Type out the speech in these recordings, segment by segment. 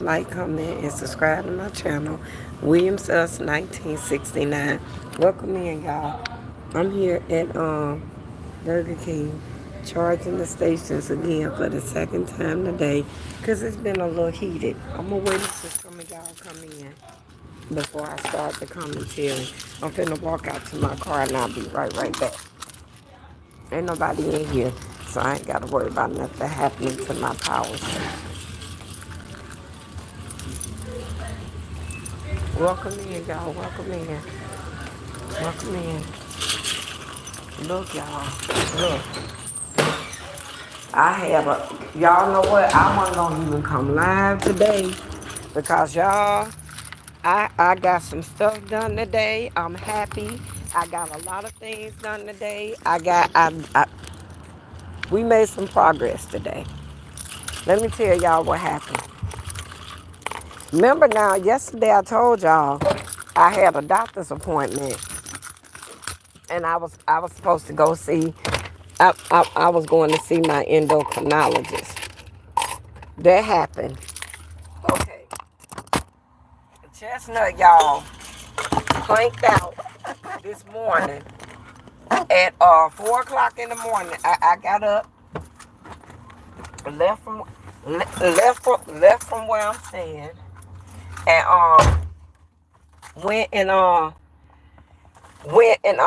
like, comment, and subscribe to my channel, Williams Us 1969. Welcome in, y'all. I'm here at Burger King, charging the stations again for the second time today, because it's been a little heated. I'm gonna wait until some of y'all come in before I start the commentary. I'm finna walk out to my car and I'll be right back. Ain't nobody in here, so I ain't gotta worry about nothing happening to my power station. Welcome in, y'all. Welcome in. Welcome in. Look, y'all. Look. Y'all know what? I wasn't gonna even come live today because y'all, I got some stuff done today. I'm happy. I got a lot of things done today. We made some progress today. Let me tell y'all what happened. Remember now, yesterday I told y'all I had a doctor's appointment and I was supposed to go see. I was going to see my endocrinologist. That happened. Okay, Chestnut, y'all, clanked out this morning at 4 o'clock in the morning. I got up, left from left from where I'm staying, and went and went and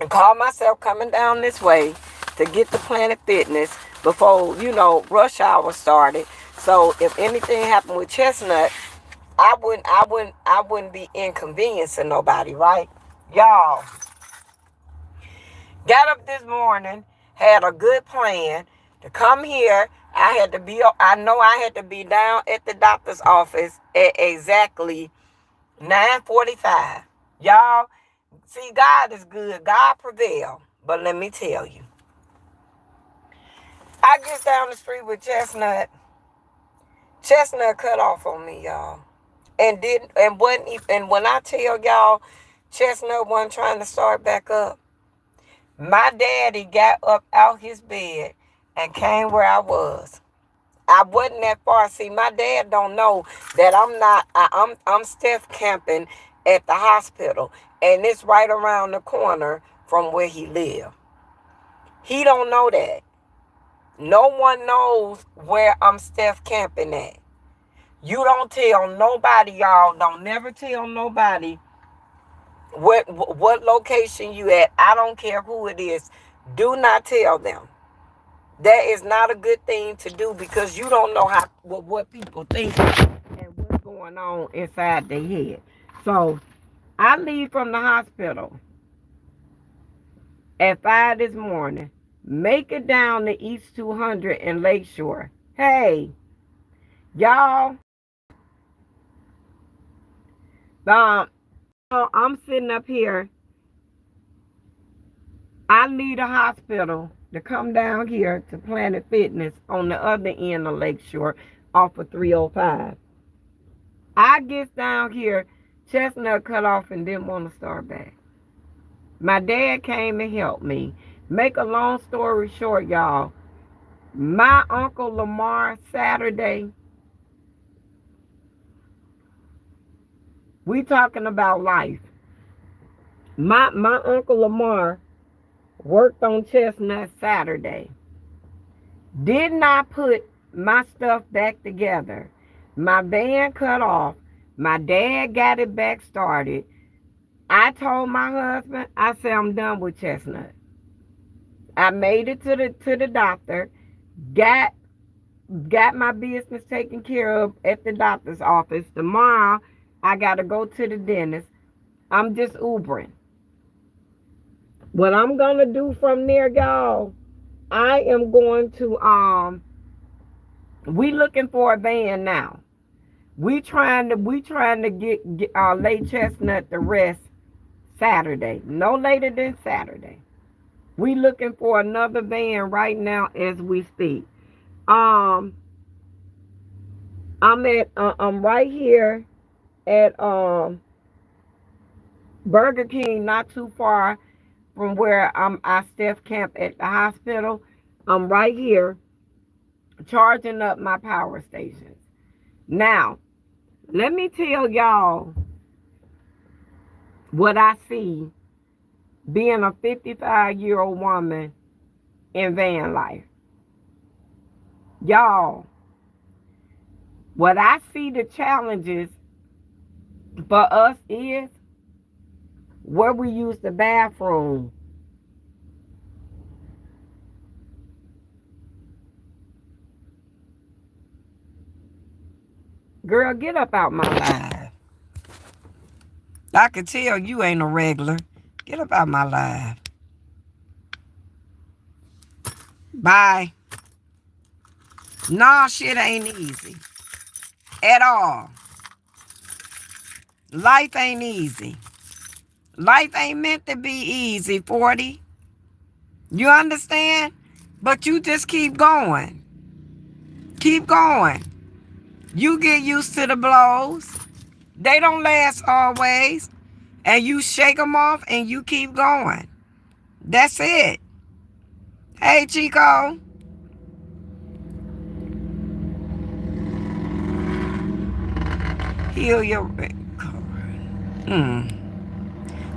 called myself coming down this way to get to Planet Fitness before, rush hour started. So if anything happened with Chestnut, I wouldn't be inconveniencing nobody, right? Y'all, got up this morning, had a good plan to come here. I know I had to be down at the doctor's office at exactly 9:45. Y'all, see, God is good. God prevailed. But let me tell you, I get down the street with Chestnut. Chestnut cut off on me, y'all. And when I tell y'all Chestnut wasn't trying to start back up, my daddy got up out his bed and came where I was. I wasn't that far. See, my dad don't know that I'm Steph camping at the hospital, and it's right around the corner from where he lived. He don't know that. No one knows where I'm Steph camping at. You don't tell nobody, y'all. Don't never tell nobody what location you at. I don't care who it is. Do not tell them. That is not a good thing to do because you don't know what people think and what's going on inside their head. So I leave from the hospital at 5 this morning. Make it down to East 200 in Lakeshore. Hey, y'all. Um, I'm sitting up here. I leave the hospital to come down here to Planet Fitness on the other end of Lakeshore off of 305. I get down here, Chestnut cut off and didn't want to start back. My dad came and helped me. Make a long story short, y'all. My Uncle Lamar Saturday, we talking about life. My Uncle Lamar worked on Chestnut Saturday. Did not put my stuff back together. My van cut off. My dad got it back started. I told my husband, I said, I'm done with Chestnut. I made it to the doctor, got my business taken care of at the doctor's office. Tomorrow, I got to go to the dentist. I'm just Ubering. What I'm going to do from there, y'all, I am going to, we looking for a van now. We trying to get lay Chestnut to rest Saturday. No later than Saturday. We looking for another van right now as we speak. I'm right here at Burger King, not too far from where I Steph camp at the hospital. I'm right here charging up my power stations. Now, let me tell y'all what I see being a 55-year-old woman in van life. Y'all, what I see the challenges for us is where we use the bathroom. Girl, get up out my life. I can tell you ain't a regular. Get up out my life. Bye. Nah, shit ain't easy. At all. Life ain't easy. Life ain't meant to be easy, 40. You understand? But you just keep going. Keep going. You get used to the blows. They don't last always. And you shake them off and you keep going. That's it. Hey, Chico. Heal your...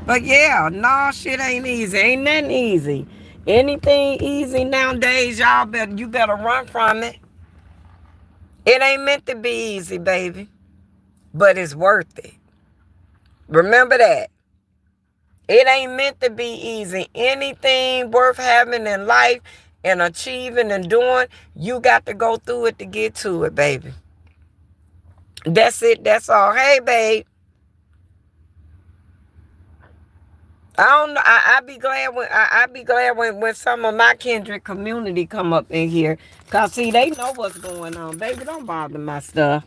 But yeah, nah, shit ain't easy. Ain't nothing easy. Anything easy nowadays, you better run from it. It ain't meant to be easy, baby. But it's worth it. Remember that. It ain't meant to be easy. Anything worth having in life and achieving and doing, you got to go through it to get to it, baby. That's it. That's all. Hey, babe. I don't know. I be glad when some of my kindred community come up in here. Cause see, they know what's going on. Baby, don't bother my stuff.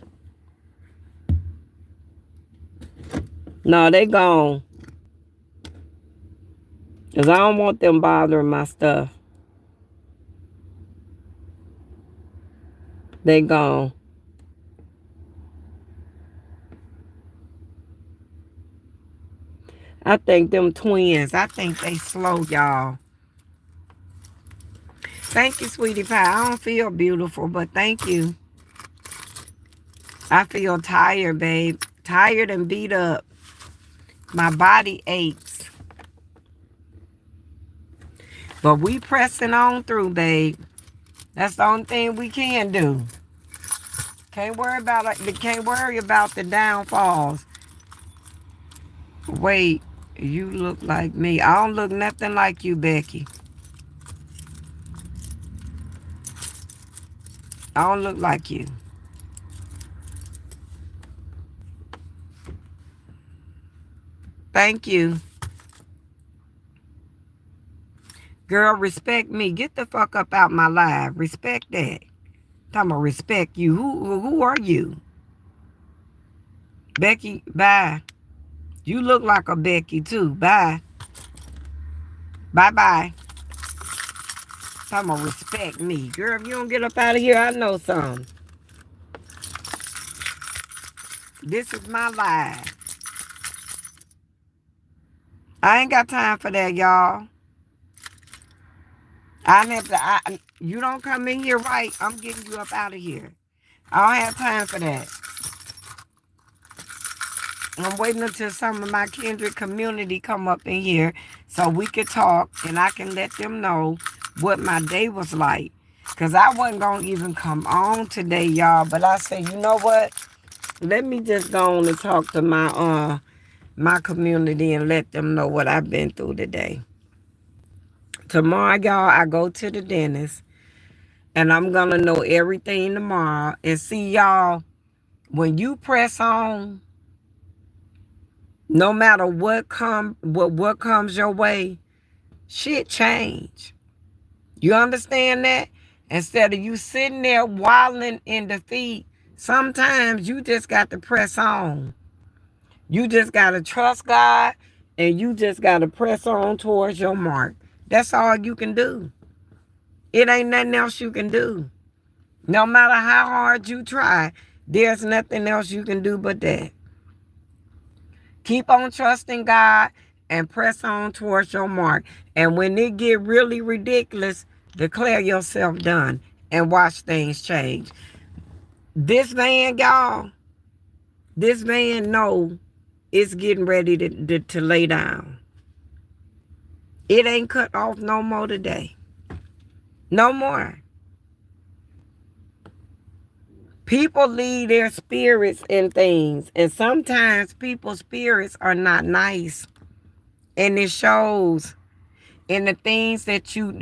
No, they gone. Cause I don't want them bothering my stuff. They gone. I think them twins, I think they slow, y'all. Thank you, sweetie pie. I don't feel beautiful, but thank you. I feel tired, babe. Tired and beat up. My body aches. But we pressing on through, babe. That's the only thing we can do. Can't worry about the downfalls. Wait, you look like me. I don't look nothing like you, Becky. I don't look like you. Thank you. Girl, respect me. Get the fuck up out my life. Respect that. I'm gonna respect you. Who are you? Becky, bye. You look like a Becky too. Bye. Bye-bye. I'm gonna respect me. Girl, if you don't get up out of here, I know something. This is my life. I ain't got time for that, y'all. You don't come in here right, I'm getting you up out of here. I don't have time for that. I'm waiting until some of my kindred community come up in here so we could talk and I can let them know what my day was like. Because I wasn't going to even come on today, y'all. But I said, you know what? Let me just go on and talk to my community and let them know what I've been through today. Tomorrow, y'all, I go to the dentist. And I'm going to know everything tomorrow. And see, y'all, when you press on, no matter what comes your way, shit change. You understand that? Instead of you sitting there wallowing in defeat, sometimes you just got to press on. You just got to trust God and you just got to press on towards your mark. That's all you can do. It ain't nothing else you can do. No matter how hard you try, there's nothing else you can do but that. Keep on trusting God and press on towards your mark. And when it get really ridiculous, declare yourself done and watch things change. This van, y'all, this van know it's getting ready to lay down. It ain't cut off no more today. No more. People leave their spirits in things. And sometimes people's spirits are not nice. And it shows in the things that you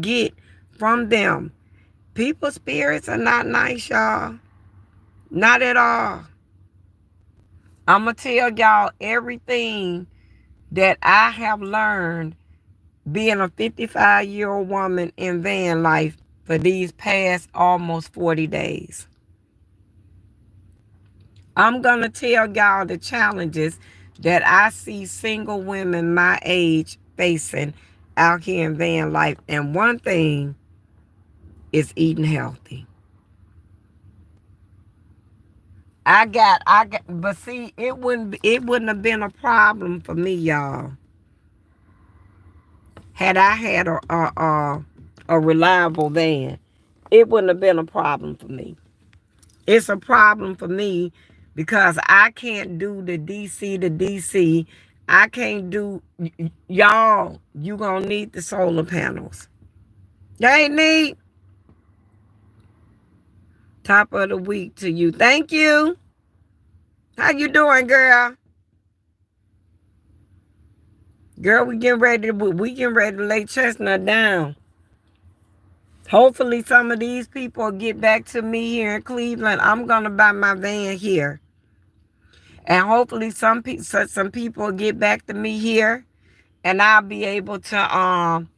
get from them. People's spirits are not nice, y'all. Not at all. I'm going to tell y'all everything that I have learned being a 55-year-old woman in van life for these past almost 40 days. I'm going to tell y'all the challenges that I see single women my age facing out here in van life. And one thing is eating healthy. But see, it wouldn't have been a problem for me, y'all, had I had a reliable van. It wouldn't have been a problem for me. It's a problem for me because I can't do the DC to DC. I can't do, y'all, you gonna need the solar panels. They need. Top of the week to you. Thank you. How you doing, girl? Girl, we getting ready to lay Chestnut down. Hopefully some of these people get back to me here in Cleveland. I'm gonna buy my van here. And hopefully some people get back to me here and I'll be able to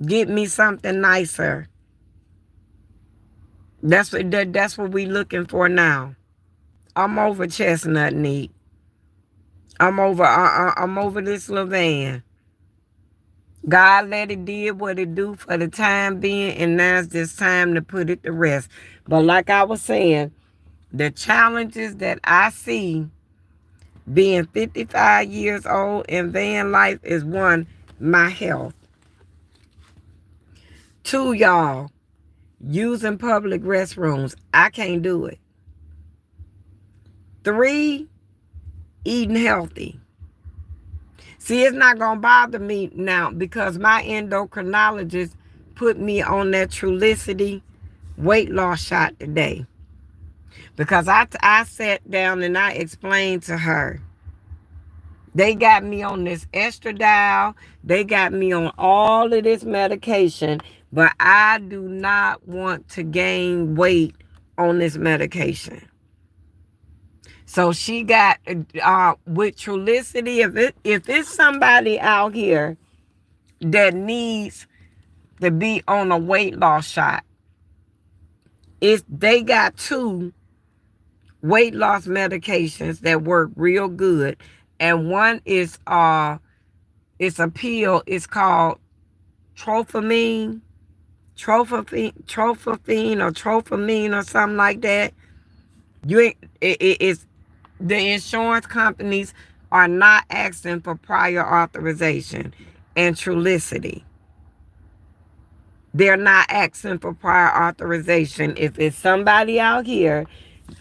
get me something nicer. That's what we looking for now. I'm over Chestnut Neat. I'm over this little van. God let it did what it do for the time being, and now it's just time to put it to rest. But like I was saying, the challenges that I see being 55 years old in van life is one, my health. Two, y'all, using public restrooms. I can't do it. Three, eating healthy. See, it's not going to bother me now because my endocrinologist put me on that Trulicity weight loss shot today. Because I sat down and I explained to her. They got me on this estradiol. They got me on all of this medication. But I do not want to gain weight on this medication. So she got with Trulicity. If it's somebody out here that needs to be on a weight loss shot, they got 2 weight loss medications that work real good, and one is it's a pill. It's called Trophamine or something like that. It's the insurance companies are not asking for prior authorization. And Trulicity, they're not asking for prior authorization. If it's somebody out here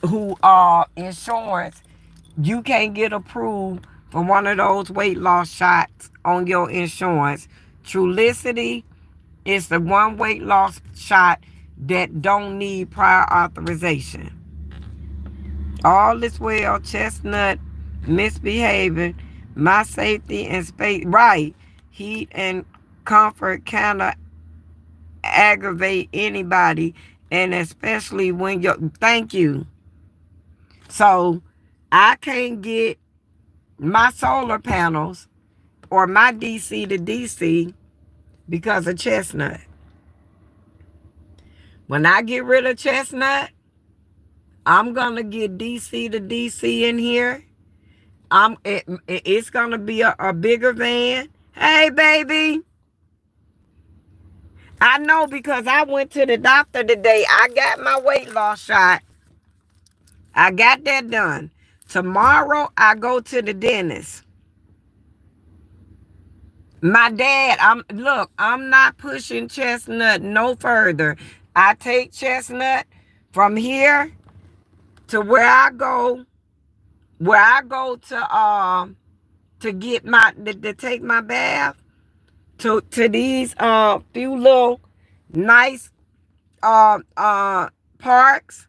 who are insurance, you can't get approved for one of those weight loss shots on your insurance. Trulicity is the one weight loss shot that don't need prior authorization. All is well, Chestnut, misbehaving, my safety and space. Right. Heat and comfort kind of aggravate anybody, and especially when you're, thank you. So I can't get my solar panels or my DC to DC because of Chestnut. When I get rid of Chestnut, I'm going to get DC to DC in here. It's going to be a bigger van. Hey, baby. I know because I went to the doctor today. I got my weight loss shot. I got that done. Tomorrow, I go to the dentist. My dad, I'm not pushing Chestnut no further. I take Chestnut From here to where I go to get to take my bath, to these few little nice parks,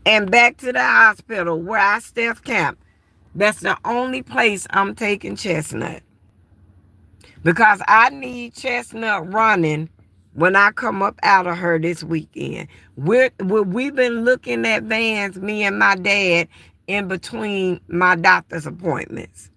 and back to the hospital where I staff camp. That's the only place I'm taking Chestnut, because I need Chestnut running when I come up out of her this weekend. We've been looking at vans, me and my dad, in between my doctor's appointments.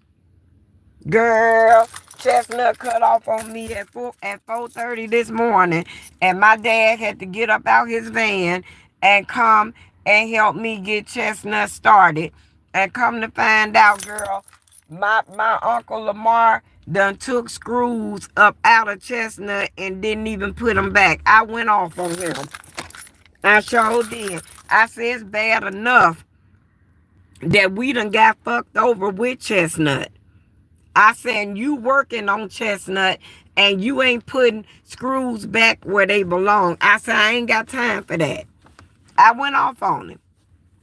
Girl, Chestnut cut off on me at 4:30 this morning, and my dad had to get up out his van and come and help me get Chestnut started. And come to find out, girl, my Uncle Lamar done took screws up out of Chestnut and didn't even put them back. I went off on him. I sure did. I said it's bad enough that we done got fucked over with Chestnut. I said, you working on Chestnut and you ain't putting screws back where they belong. I said, I ain't got time for that. I went off on him.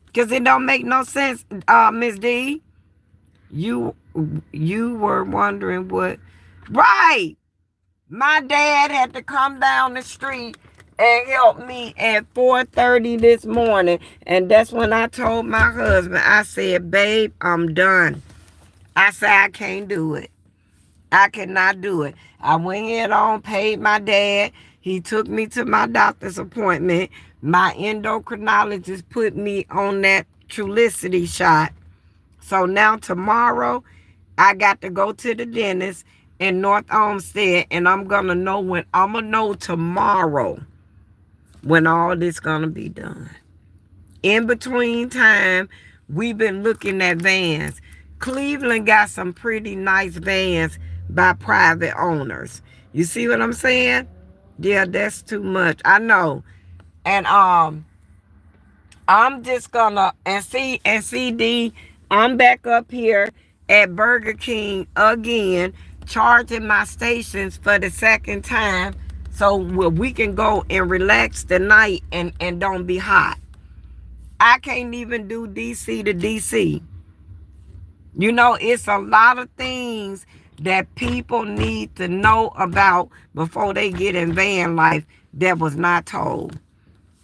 Because it don't make no sense, Miss D. You were wondering what. Right. My dad had to come down the street and help me at 4:30 this morning. And that's when I told my husband, I said, babe, I'm done. I said, I can't do it. I cannot do it. I went head on, paid my dad. He took me to my doctor's appointment. My endocrinologist put me on that Trulicity shot. So now tomorrow, I got to go to the dentist in North Olmsted, and I'm going to know tomorrow when all this going to be done. In between time, we've been looking at vans. Cleveland got some pretty nice vans by private owners. You see what I'm saying? Yeah, that's too much. I know. And I'm just gonna CD, I'm back up here at Burger King again, charging my stations for the second time, so we can go and relax tonight and don't be hot. I can't even do DC to DC. You know, it's a lot of things that people need to know about before they get in van life that was not told.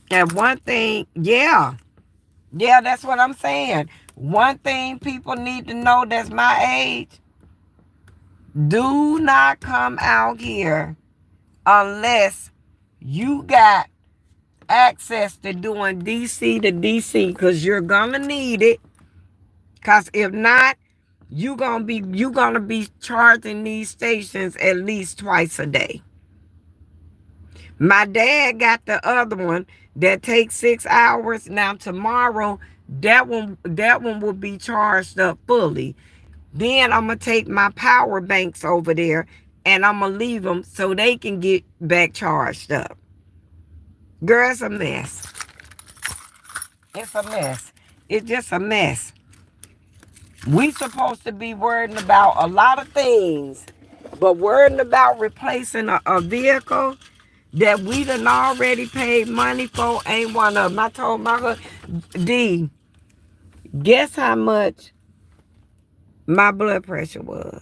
And one thing, yeah, that's what I'm saying. One thing people need to know that's my age, do not come out here unless you got access to doing DC to DC, because you're going to need it. Because if not, you're gonna be charging these stations at least twice a day. My dad got the other one that takes 6 hours. Now tomorrow, that one will be charged up fully. Then I'm gonna take my power banks over there and I'm gonna leave them so they can get back charged up. Girl, it's a mess. It's a mess. It's just a mess. We supposed to be worrying about a lot of things, but worrying about replacing a vehicle that we done already paid money for ain't one of them. I told my husband, D, guess how much my blood pressure was?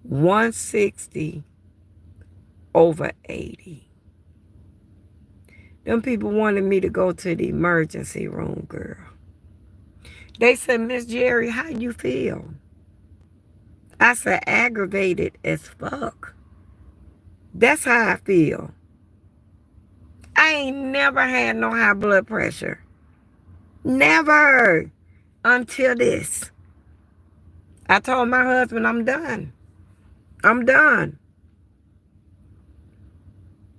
160/80. Them people wanted me to go to the emergency room, girl. They said, Miss Jerry, how you feel? I said, aggravated as fuck. That's how I feel. I ain't never had no high blood pressure. Never. Until this. I told my husband, I'm done. I'm done.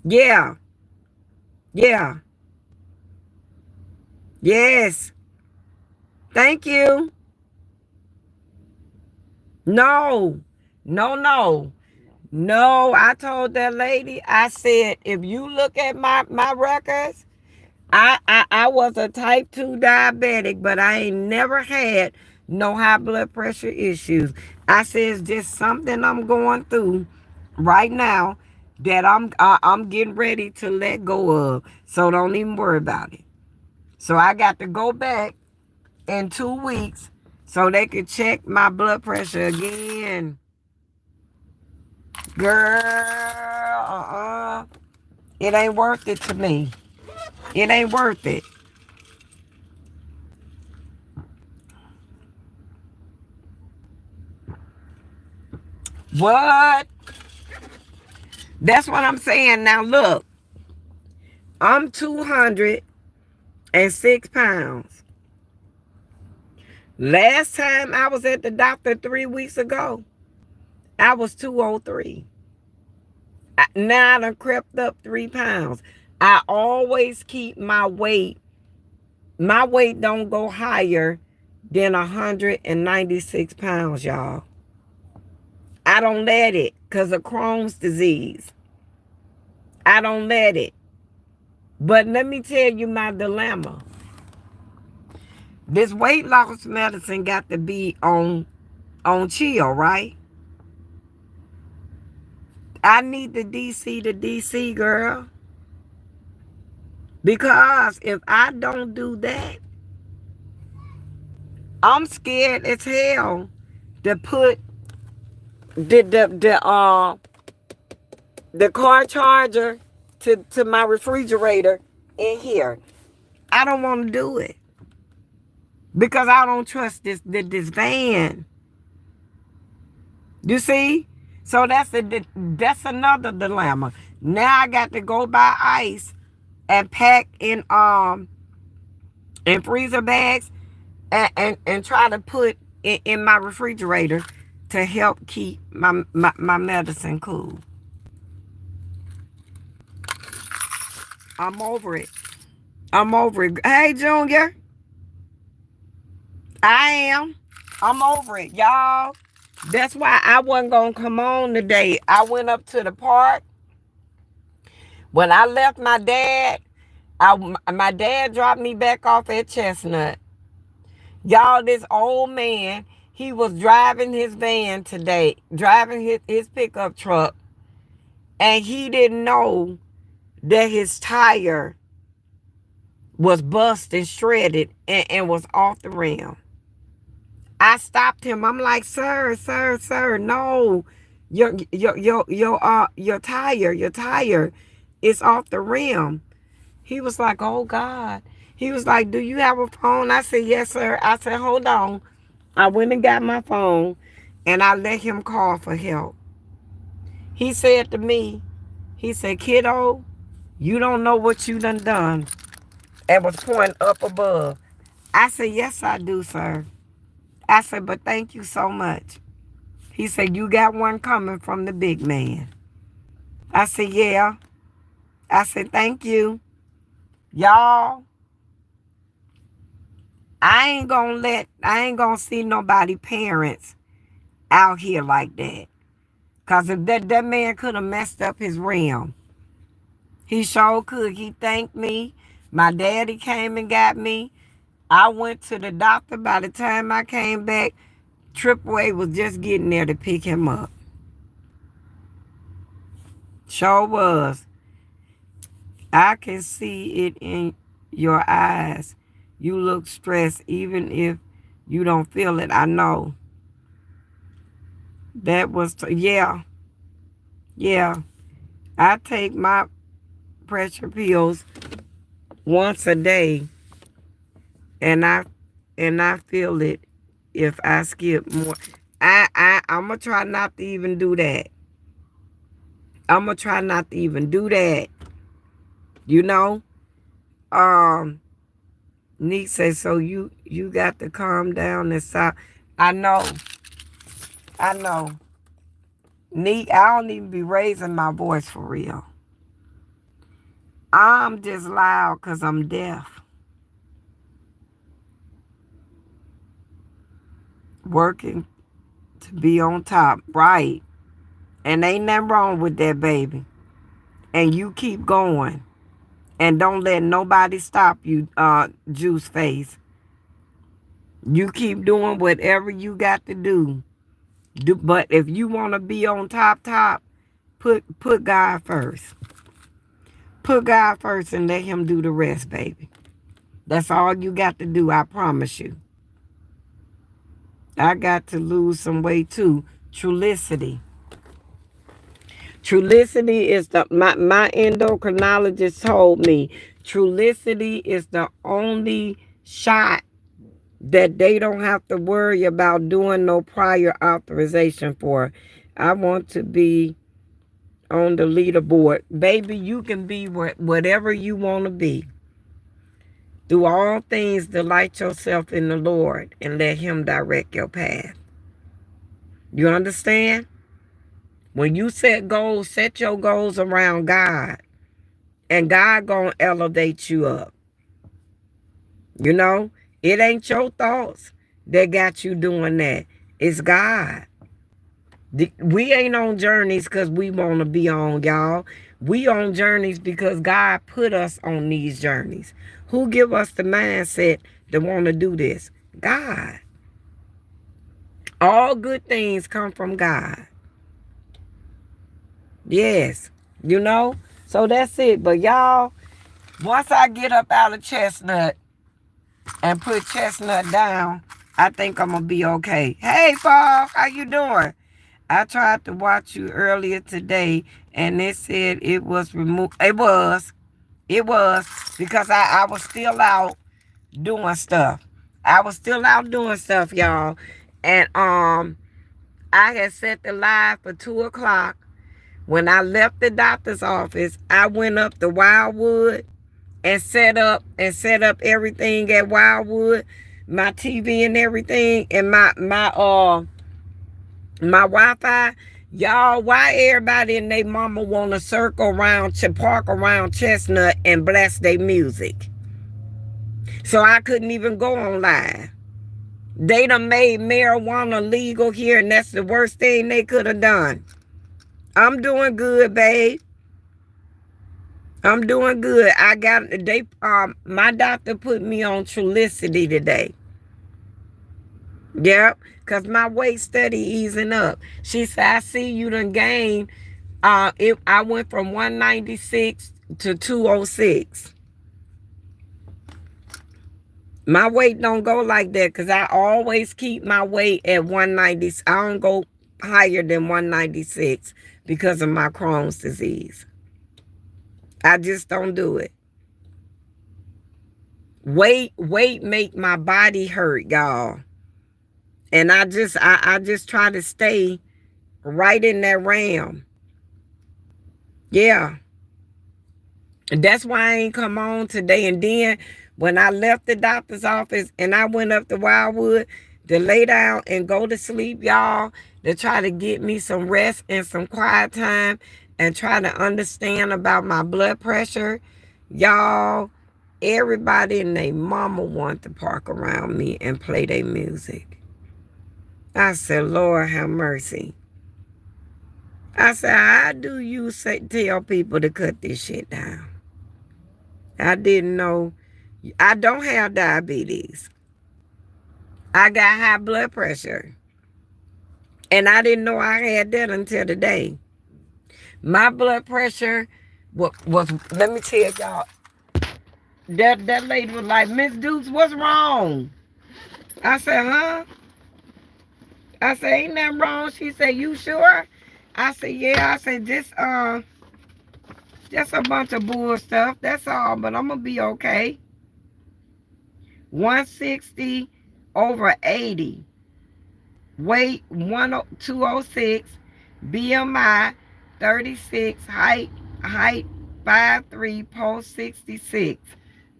Yeah. Yeah. Yes. Thank you. No, I told that lady, I said, if you look at my records, I was a type 2 diabetic, but I ain't never had no high blood pressure issues. I said, it's just something I'm going through right now that I'm getting ready to let go of. So don't even worry about it. So I got to go back in 2 weeks so they could check my blood pressure again. Girl, it ain't worth it to me. It ain't worth it. What? That's what I'm saying. Now look, I'm 206 pounds. Last time I was at the doctor 3 weeks ago, I was 203. Now I done crept up 3 pounds. I always keep my weight. My weight don't go higher than 196 pounds, y'all. I don't let it because of Crohn's disease. I don't let it. But let me tell you my dilemma. This weight loss medicine got to be on chill, right? I need the DC to DC, girl. Because if I don't do that, I'm scared as hell to put the car charger to my refrigerator in here. I don't want to do it because I don't trust this van. You see? So that's another dilemma. Now I got to go buy ice and pack in freezer bags and try to put it in my refrigerator to help keep my medicine cool. I'm over it. I'm over it. Hey, Junior. I'm over it, y'all. That's why I wasn't going to come on today. I went up to the park. When I left my dad, my dad dropped me back off at Chestnut. Y'all, this old man, he was driving his van today, driving his pickup truck, and he didn't know that his tire was busted, shredded, and was off the rim. I stopped him. I'm like, sir, no, your tire is off the rim. He was like, oh God. He was like, do you have a phone? I said, yes, sir. I said, hold on. I went and got my phone and I let him call for help. He said to me, he said, kiddo, you don't know what you done. And was pointing up above. I said, yes, I do, sir. I said, but thank you so much. He said, you got one coming from the big man. I said, yeah. I said, thank you. Y'all, I ain't gonna see nobody parents out here like that. Because if that man could have messed up his rim. He sure could. He thanked me. My daddy came and got me. I went to the doctor. By the time I came back, AAA was just getting there to pick him up. Sure was. I can see it in your eyes. You look stressed even if you don't feel it. I know. That was, yeah. I take my pressure pills once a day. And I feel it if I skip more. I'm going to try not to even do that. You know? Nick says, so you got to calm down and stop. I know. Nick, I don't even be raising my voice for real. I'm just loud because I'm deaf. Working to be on top, right? And ain't nothing wrong with that, baby. And you keep going. And don't let nobody stop you, Juice Face. You keep doing whatever you got to do. But if you want to be on top, Put God first. Put God first and let him do the rest, baby. That's all you got to do, I promise you. I got to lose some weight too. Trulicity. Trulicity is my endocrinologist told me Trulicity is the only shot that they don't have to worry about doing no prior authorization for. I want to be on the leaderboard. Baby, you can be whatever you want to be. Do all things, delight yourself in the Lord and let him direct your path. You understand? When you set goals, set your goals around God. And God gonna elevate you up. You know? It ain't your thoughts that got you doing that. It's God. We ain't on journeys because we want to be on, y'all. We on journeys because God put us on these journeys. Who give us the mindset to want to do this? God. All good things come from God. Yes. You know? So that's it. But y'all, once I get up out of Chestnut and put Chestnut down, I think I'm going to be okay. Hey, Paul, how you doing? I tried to watch you earlier today, and it said it was removed. It was because I was still out doing stuff. I was still out doing stuff, y'all. And I had set the live for 2 o'clock. When I left the doctor's office, I went up to Wildwood and set up everything at Wildwood, my TV and everything, and my Wi-Fi. Y'all, why everybody and they mama want to circle around, to park around Chestnut and blast their music? So I couldn't even go on live. They done made marijuana legal here, and that's the worst thing they could have done. I'm doing good, babe. I'm doing good. My doctor put me on Trulicity today. Yep, because my weight steady easing up. She said, I see you done gained. I went from 196 to 206. My weight don't go like that because I always keep my weight at 190. I don't go higher than 196 because of my Crohn's disease. I just don't do it. Weight make my body hurt, y'all. And I just try to stay right in that realm. Yeah. That's why I ain't come on today. And then when I left the doctor's office and I went up to Wildwood to lay down and go to sleep, y'all, to try to get me some rest and some quiet time and try to understand about my blood pressure, y'all, everybody and their mama want to park around me and play their music. I said, Lord have mercy. I said, how do you tell people to cut this shit down? I didn't know. I don't have diabetes. I got high blood pressure. And I didn't know I had that until today. My blood pressure was let me tell y'all, that lady was like, Miss Dukes, what's wrong? I said, huh? I said, ain't nothing wrong. She said, you sure? I said, yeah. I said, just a bunch of bull stuff. That's all, but I'm going to be okay. 160 over 80. Weight 206. BMI 36. Height 5'3", pulse 66.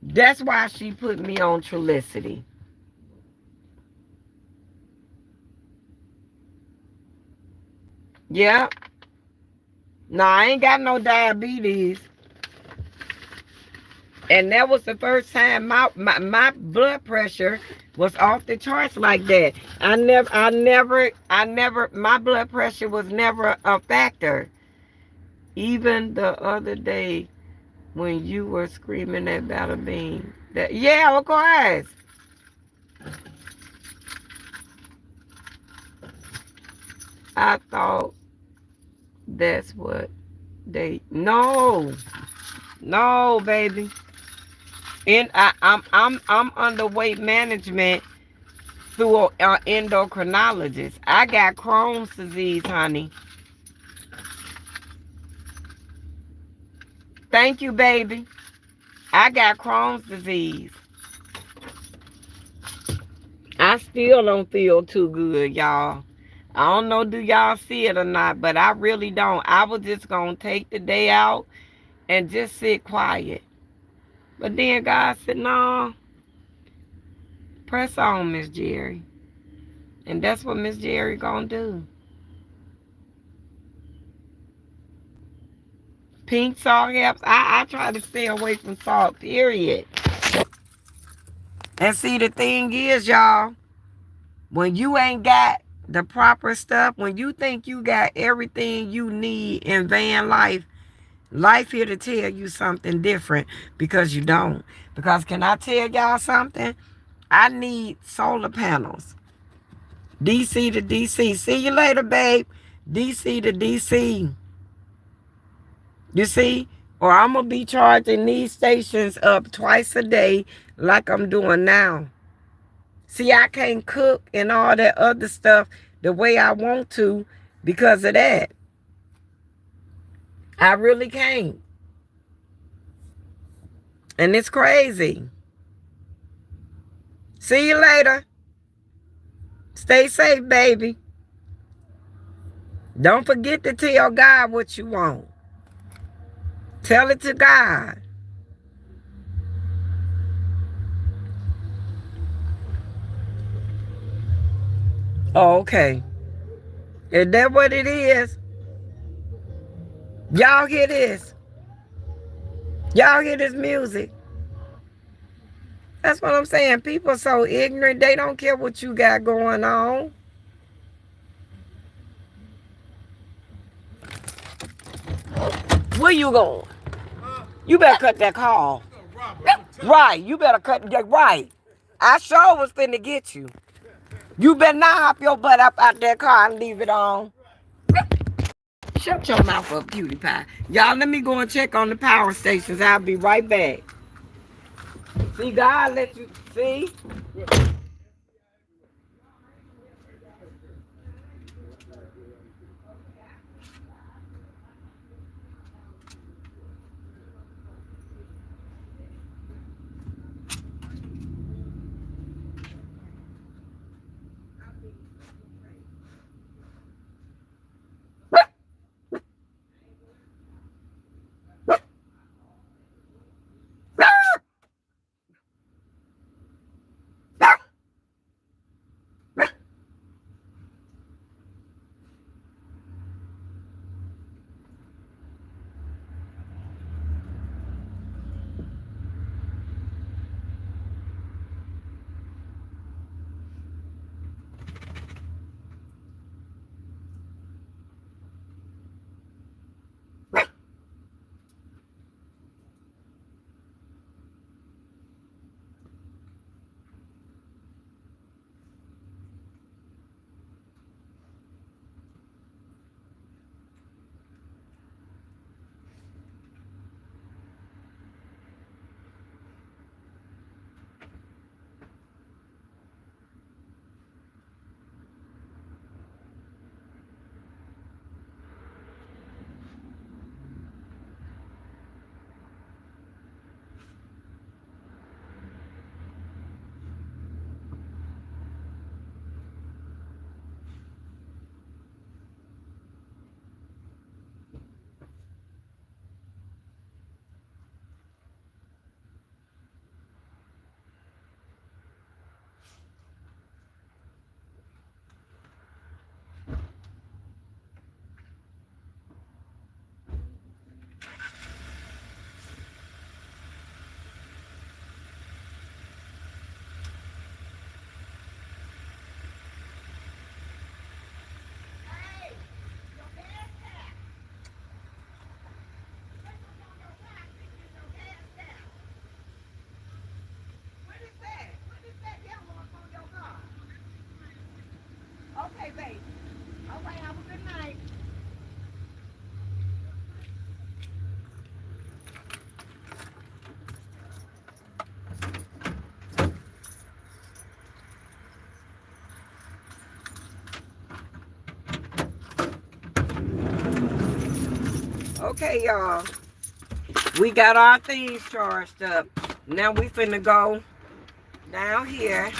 That's why she put me on Trulicity. Yeah. No, I ain't got no diabetes. And that was the first time my blood pressure was off the charts like that. My blood pressure was never a factor. Even the other day when you were screaming at Bada Bean. Yeah, of course. I thought That's what they no. No, baby. And I'm under weight management through an endocrinologist. I got Crohn's disease, honey. Thank you, baby. I got Crohn's disease. I still don't feel too good, y'all. I don't know do y'all see it or not, but I really don't. I was just going to take the day out and just sit quiet. But then God said, no, press on, Miss Jerry. And that's what Miss Jerry going to do. Pink salt helps. I try to stay away from salt, period. And see, the thing is, y'all, when you ain't got the proper stuff, when you think you got everything you need in van life, life here to tell you something different because you don't. Because can I tell y'all something? I need solar panels. DC to DC. See you later, babe. DC to DC. You see? Or I'm going to be charging these stations up twice a day like I'm doing now. See, I can't cook and all that other stuff the way I want to because of that. I really can't. And it's crazy. See you later. Stay safe, baby. Don't forget to tell God what you want. Tell it to God. Oh, okay. Is that what it is? Y'all hear this? Y'all hear this music? That's what I'm saying. People are so ignorant. They don't care what you got going on. Where you going? You better cut that call. Right. You better cut that. Right. I sure was finna get you. You better not hop your butt up out that car and leave it on. Shut your mouth up, cutie pie. Y'all, let me go and check on the power stations. I'll be right back. See, God let you see. Okay, y'all. We got our things charged up. Now we finna go down here.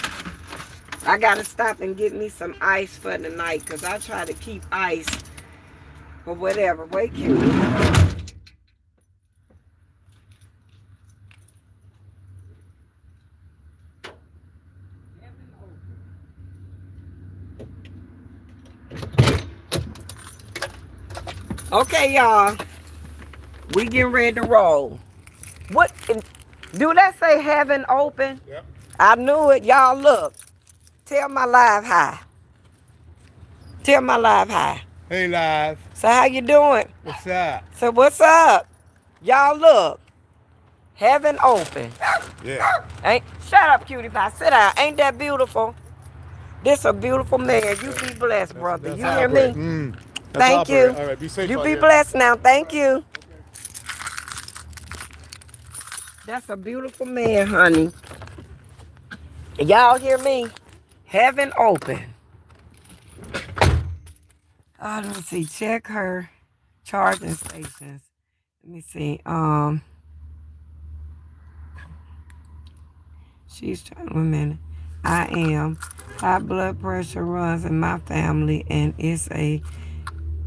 I gotta stop and get me some ice for the night because I try to keep ice or whatever. Wait, cute. Okay, y'all. We getting ready to roll. What? Do that say heaven open? Yep. I knew it. Y'all look. Tell my live hi. Tell my live hi. Hey, live. So how you doing? What's up? So what's up? Y'all look. Heaven open. Yeah. Ain't shut up, cutie pie. Sit down. Ain't that beautiful? This a beautiful man. You be blessed, brother. You hear me? Thank you. All right, be safe. You out be here. blessed now. Thank you. That's a beautiful man, honey. Y'all hear me? Heaven open. Let me see. Check her charging stations. Let me see. She's trying. 1 minute. I am. High blood pressure runs in my family, and it's a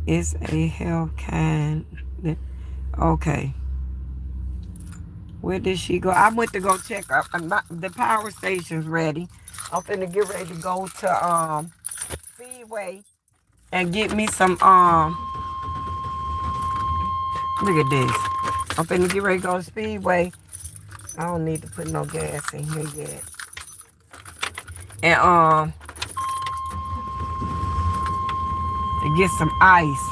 health kind. Okay. Where did she go? I went to go check her. The power station's ready. I'm finna get ready to go to Speedway and get me some look at this. I'm finna get ready to go to Speedway. I don't need to put no gas in here yet. And to get some ice.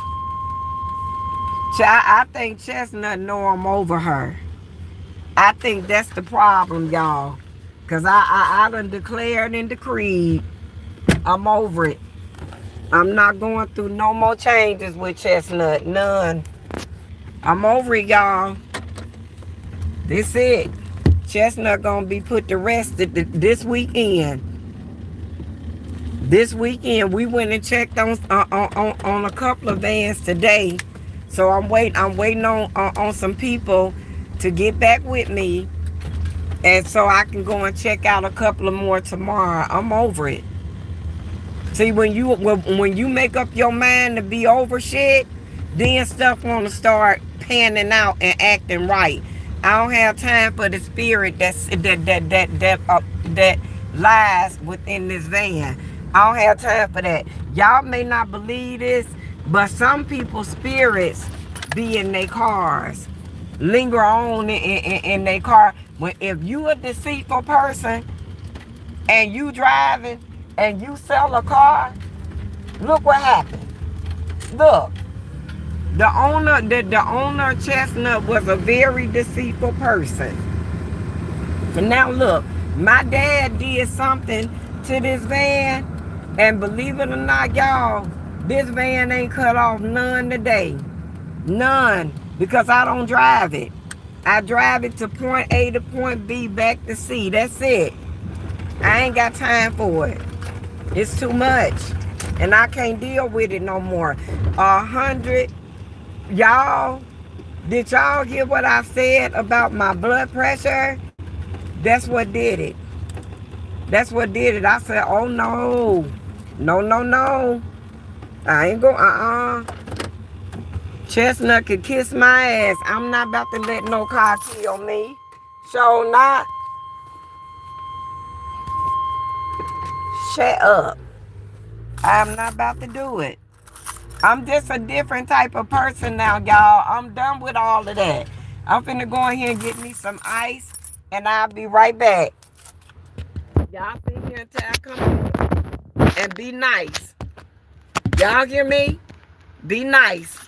I think Chestnut know I'm over her. I think that's the problem, y'all. Cause I done declared and decreed I'm over it. I'm not going through no more changes with Chestnut. None. I'm over it, y'all. This it. Chestnut gonna be put to rest this weekend. This weekend we went and checked on a couple of vans today. So I'm waiting on some people to get back with me, and so I can go and check out a couple of more tomorrow. I'm over it. See, when you make up your mind to be over shit, then stuff want to start panning out and acting right. I don't have time for the spirit that lies within this van. I don't have time for that. Y'all may not believe this, but some people's spirits be in their cars, linger on in their car. If you a deceitful person and you driving and you sell a car, look what happened. Look, the owner Chestnut was a very deceitful person. But now look, my dad did something to this van, and believe it or not, y'all, this van ain't cut off none today. None. Because I don't drive it. I drive it to point A to point B, back to C. That's it. I ain't got time for it. It's too much. And I can't deal with it no more. 100. Y'all, did y'all hear what I said about my blood pressure? That's what did it. That's what did it. I said, oh no. No. I ain't go, Chestnut could kiss my ass. I'm not about to let no car kill me. So not. Shut up. I'm not about to do it. I'm just a different type of person now, y'all. I'm done with all of that. I'm finna go in here and get me some ice, and I'll be right back. Y'all sit here until I come in and be nice. Y'all hear me? Be nice.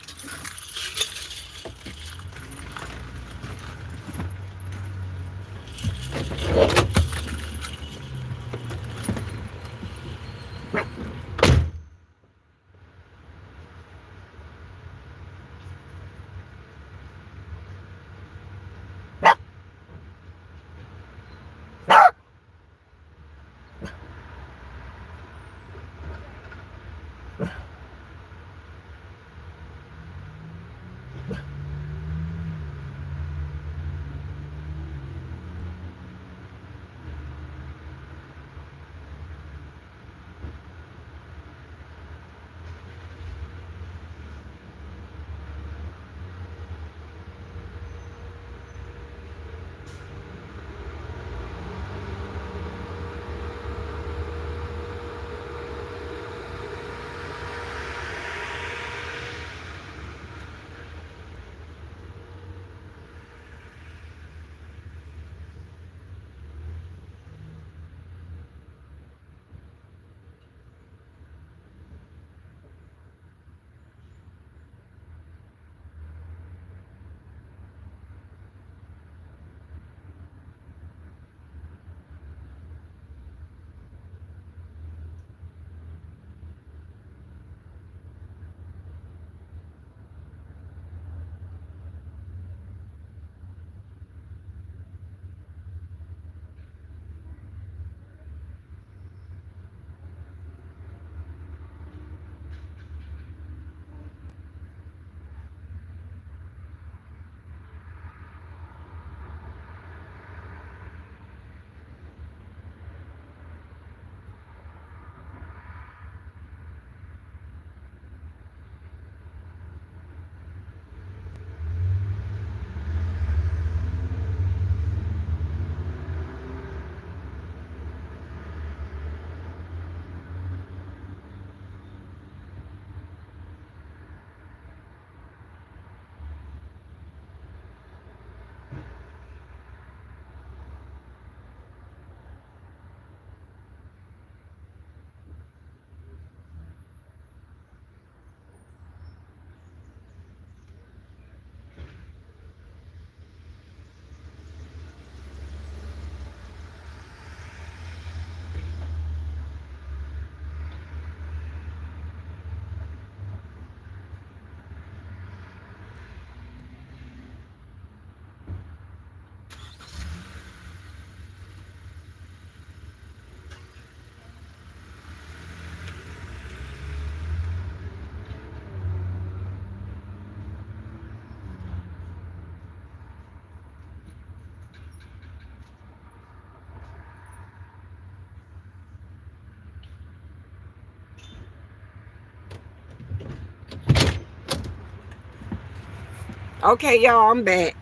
Okay, y'all, I'm back.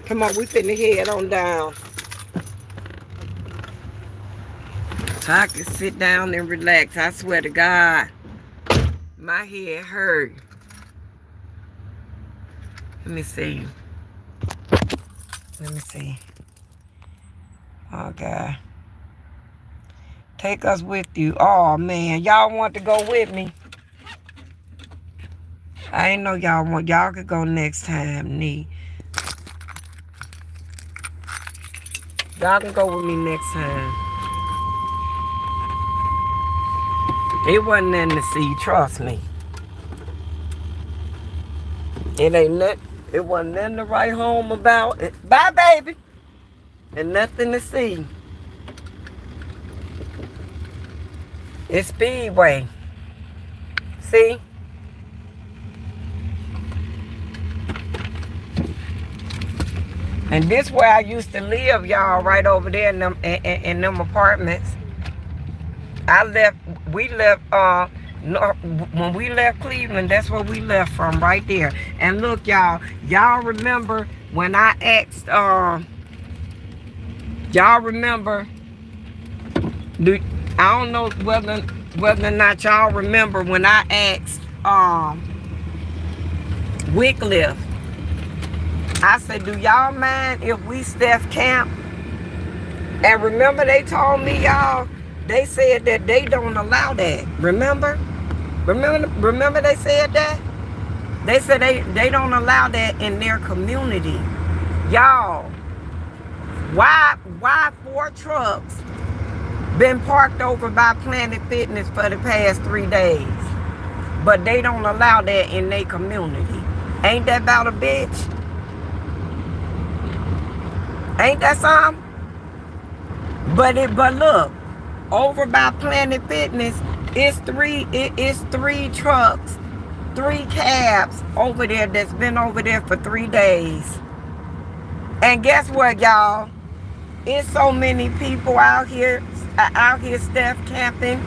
Come on, we finna head on down. So I can sit down and relax. I swear to God, my head hurt. Let me see. Let me see. Oh, God. Take us with you. Oh, man. Y'all want to go with me? I ain't know y'all want. Y'all could go next time, Nee. Y'all can go with me next time. It wasn't nothing to see. Trust me. It ain't nothing. It wasn't nothing to write home about. Bye, baby. And nothing to see. It's Speedway. See? And this where I used to live, y'all, right over there in them apartments. We left, when we left Cleveland, that's where we left from, right there. And look, y'all remember when I asked, y'all remember, I don't know whether or not y'all remember when I asked, Wycliffe, I said, do y'all mind if we Steph camp? And remember they told me, y'all, they said that they don't allow that. Remember they said that? They said they don't allow that in their community. Y'all, why 4 trucks been parked over by Planet Fitness for the past 3 days? But they don't allow that in their community. Ain't that about a bitch? Ain't that something? But look, over by Planet Fitness, it's three trucks, 3 cabs over there that's been over there for 3 days. And guess what, y'all? It's so many people out here Steph camping,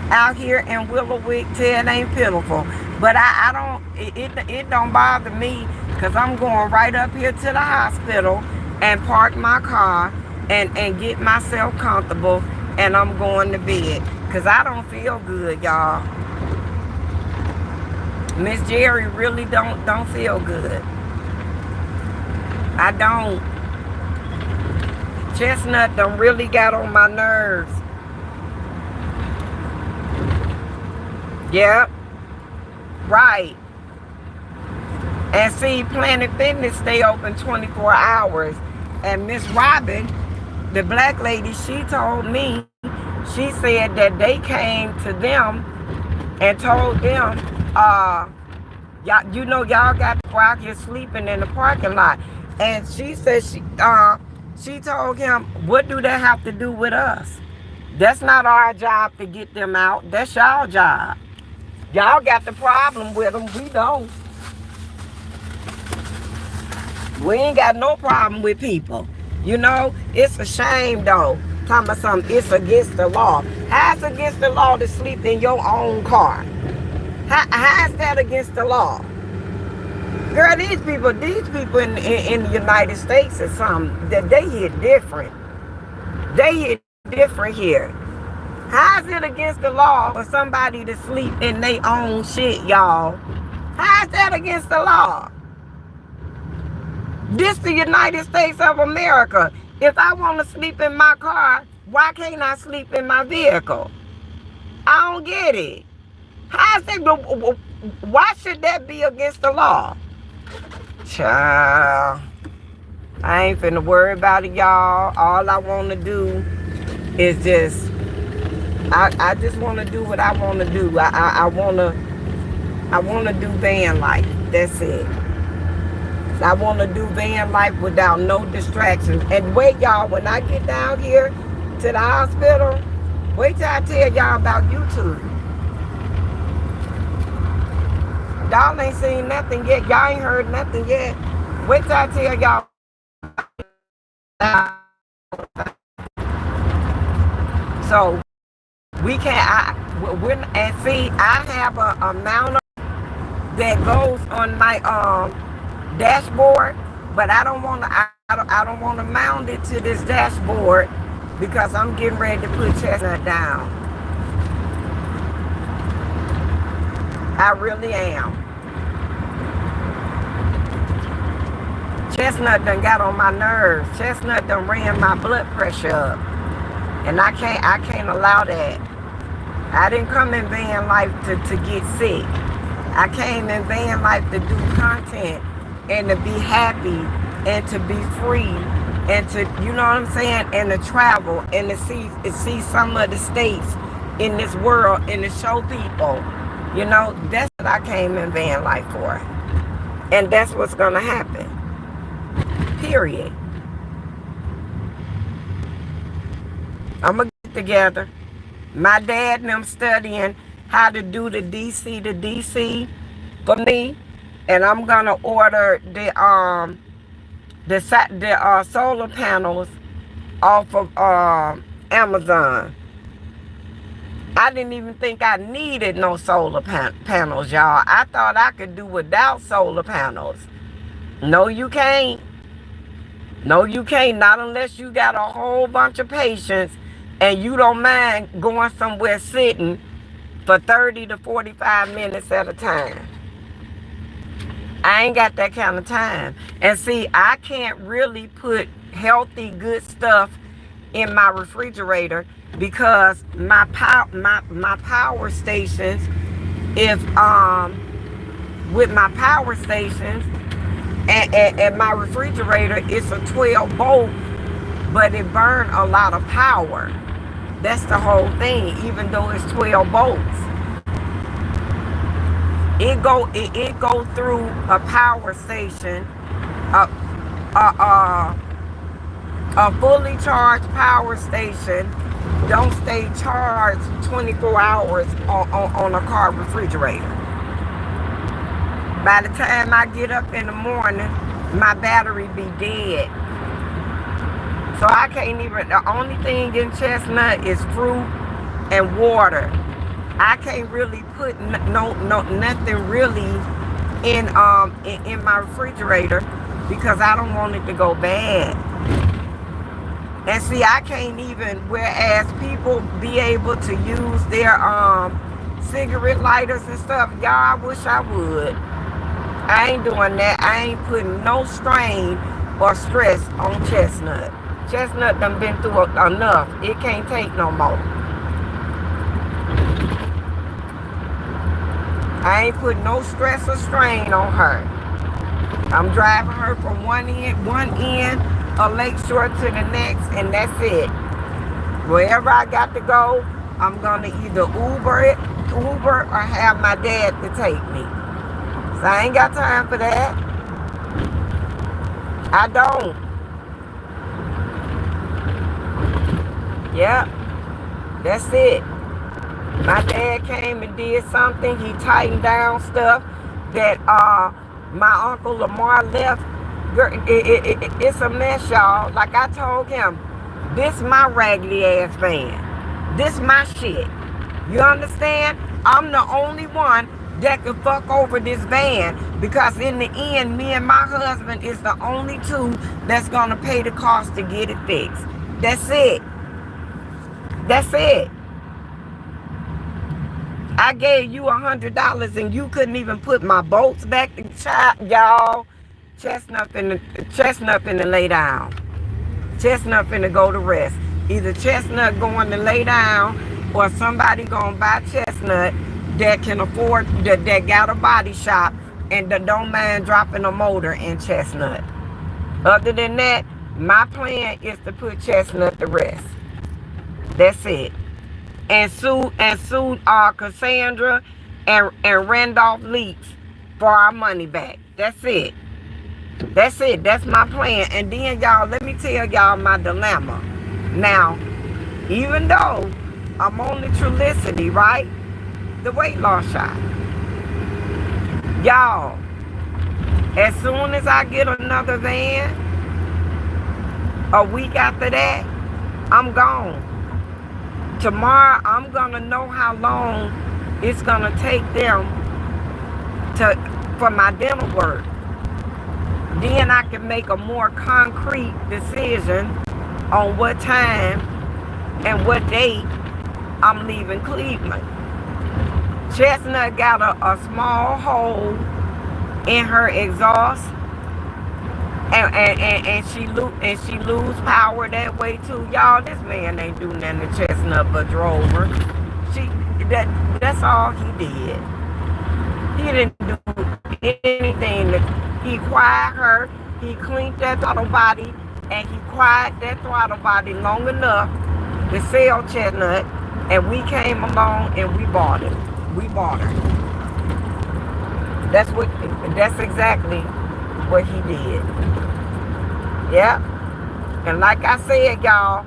out here in Willowwick till it ain't pitiful. But I don't, it don't bother me, because I'm going right up here to the hospital and park my car and get myself comfortable, and I'm going to bed, because I don't feel good, y'all. Miss Jerry really don't feel good. I don't. Chestnut done really got on my nerves. Yep. Right. And see, Planet Fitness stay open 24 hours. And Miss Robin, the black lady, she told me, she said that they came to them and told them, y'all, you know, y'all got to go out here sleeping in the parking lot. And she said she told him, what do that have to do with us? That's not our job to get them out. That's y'all job. Y'all got the problem with them. We don't. We ain't got no problem with people. You know, it's a shame, though. Talking about something, it's against the law. How is it against the law to sleep in your own car? How is that against the law? Girl, these people in the United States is something that they hit different. They hit different here. How is it against the law for somebody to sleep in their own shit, y'all? How is that against the law? This the United States of America. If I want to sleep in my car, why can't I sleep in my vehicle? I don't get it. How is that? Why should that be against the law? Child, I ain't finna worry about it, y'all. All I want to do is just, I just want to do what I want to do. I want to do van life. That's it. I want to do van life without no distractions. And wait, y'all, when I get down here to the hospital, wait till I tell y'all about YouTube. Y'all ain't seen nothing yet. Y'all ain't heard nothing yet. Wait till I tell y'all. So we can't. And see, I have a amount of that goes on my dashboard, but I don't want to. I don't want to mount it to this dashboard because I'm getting ready to put Chestnut down. I really am. Chestnut done got on my nerves. Chestnut done ran my blood pressure up, and I can't allow that. I didn't come in van life to get sick. I came in van life to do content and to be happy and to be free and to, you know what I'm saying, and to travel and to see some of the states in this world and to show people, you know, that's what I came in van life for. And that's what's gonna happen. Period. I'm gonna get together. My dad and them studying how to do the DC to DC for me, and I'm gonna order the solar panels off of Amazon. I didn't even think I needed no solar panels, y'all. I thought I could do without solar panels. No, you can't. No, you can't. Not unless you got a whole bunch of patience and you don't mind going somewhere sitting for 30 to 45 minutes at a time. I ain't got that kind of time. And see, I can't really put healthy, good stuff in my refrigerator because my power stations, if with my power stations and my refrigerator, it's a 12 volt, but it burns a lot of power. That's the whole thing, even though it's 12 volts. It go through a power station, a fully charged power station don't stay charged 24 hours on a car refrigerator. By the time I get up in the morning, my battery be dead. So I can't even, the only thing in Chestnut is fruit and water. I can't really put nothing really in my refrigerator because I don't want it to go bad. And see, I can't even, whereas people be able to use their cigarette lighters and stuff, y'all, I wish I would. I ain't doing that. I ain't putting no strain or stress on Chestnut. Chestnut done been through enough. It can't take no more. I ain't putting no stress or strain on her. I'm driving her from one end of Lakeshore to the next, and that's it. Wherever I got to go, I'm gonna either Uber or have my dad to take me. So I ain't got time for that. I don't. Yep, that's it. My dad came and did something. He tightened down stuff that my Uncle Lamar left. It's a mess, y'all. Like I told him, this my raggedy ass van. This my shit. You understand? I'm the only one that can fuck over this van because in the end, me and my husband is the only two that's gonna pay the cost to get it fixed. That's it. That's it. I gave you $100 and you couldn't even put my bolts back to y'all. Chestnut finna lay down. Chestnut finna go to rest. Either Chestnut going to lay down or somebody gonna buy Chestnut that can afford, that got a body shop and that don't mind dropping a motor in Chestnut. Other than that, my plan is to put Chestnut to rest. That's it. And sue Cassandra and Randolph Leach for our money back. That's it. That's it. That's my plan. And then, y'all, let me tell y'all my dilemma. Now, even though I'm on the Trulicity, right? The weight loss shot. Y'all, as soon as I get another van, a week after that, I'm gone. Tomorrow, I'm going to know how long it's going to take them for my dental work. then I can make a more concrete decision on what time and what date I'm leaving Cleveland. Chestnut got a small hole in her exhaust, and she lose power that way too. Y'all, this man ain't do nothing to Chestnut but drove her. That's all he did. He didn't do anything. He quiet her. He cleaned that throttle body, and he quiet that throttle body long enough to sell Chestnut. And we came along and we bought it. We bought her. That's exactly what he did. Yeah. And like I said, y'all,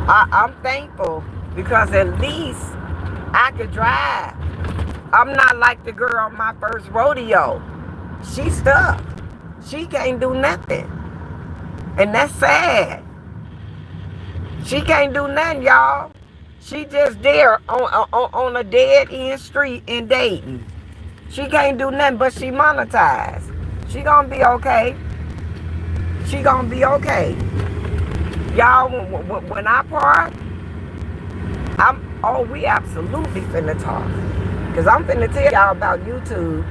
I'm thankful because at least I could drive. I'm not like the girl on my first rodeo. She stuck. She can't do nothing. And that's sad. She can't do nothing, y'all. She just there on a dead end street in Dayton. She can't do nothing, but she monetized. She gonna be okay. She gonna be okay. Y'all, when I park, we absolutely finna talk. Because I'm finna tell y'all about YouTube.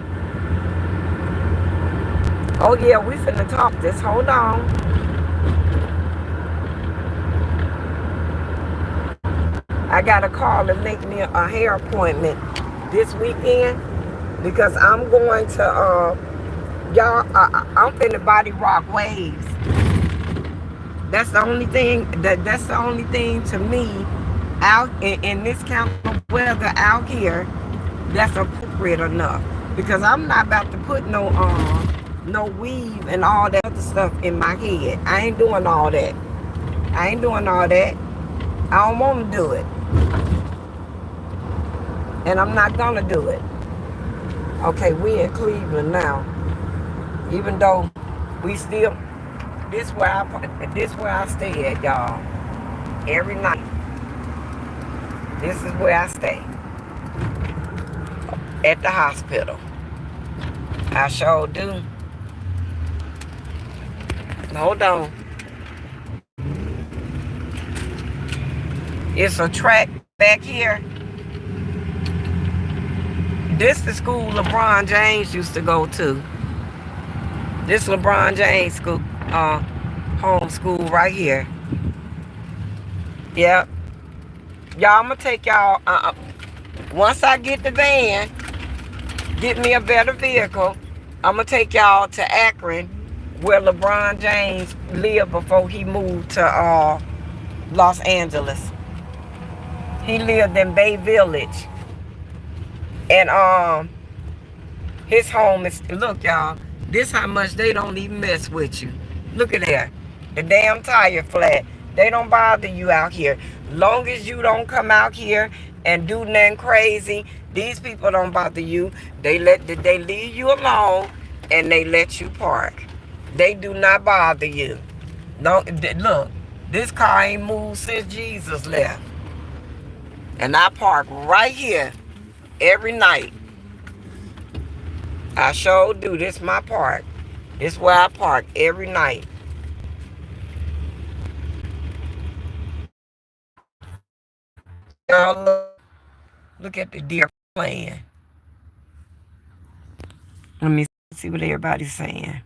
Oh yeah, we finna talk. Just hold on. I gotta call and make me a hair appointment this weekend because I'm going to, y'all, I'm finna body rock waves. That's the only thing, that's the only thing to me out in this kind of weather out here that's appropriate enough. Because I'm not about to put no weave and all that other stuff in my head. I ain't doing all that. I ain't doing all that. I don't want to do it. And I'm not gonna do it. Okay, we in Cleveland now. Even though we still, this where I stay at, y'all. Every night. This is where I stay. At the hospital. I sure do. Hold on. It's a track back here. This is the school LeBron James used to go to. This LeBron James school, home school right here. Yep. Y'all, I'm gonna take y'all. Once I get the van, get me a better vehicle, I'm gonna take y'all to Akron, where LeBron James lived before he moved to Los Angeles. He lived in Bay Village. And his home is, look y'all, this how much they don't even mess with you. Look at that. The damn tire flat. They don't bother you out here. Long as you don't come out here and do nothing crazy, these people don't bother you. They leave you alone and they let you park. They do not bother you. No, look, this car ain't moved since Jesus left. And I park right here every night. I sure do. This is my park. This is where I park every night. Y'all look at the deer playing. Let me see what everybody's saying.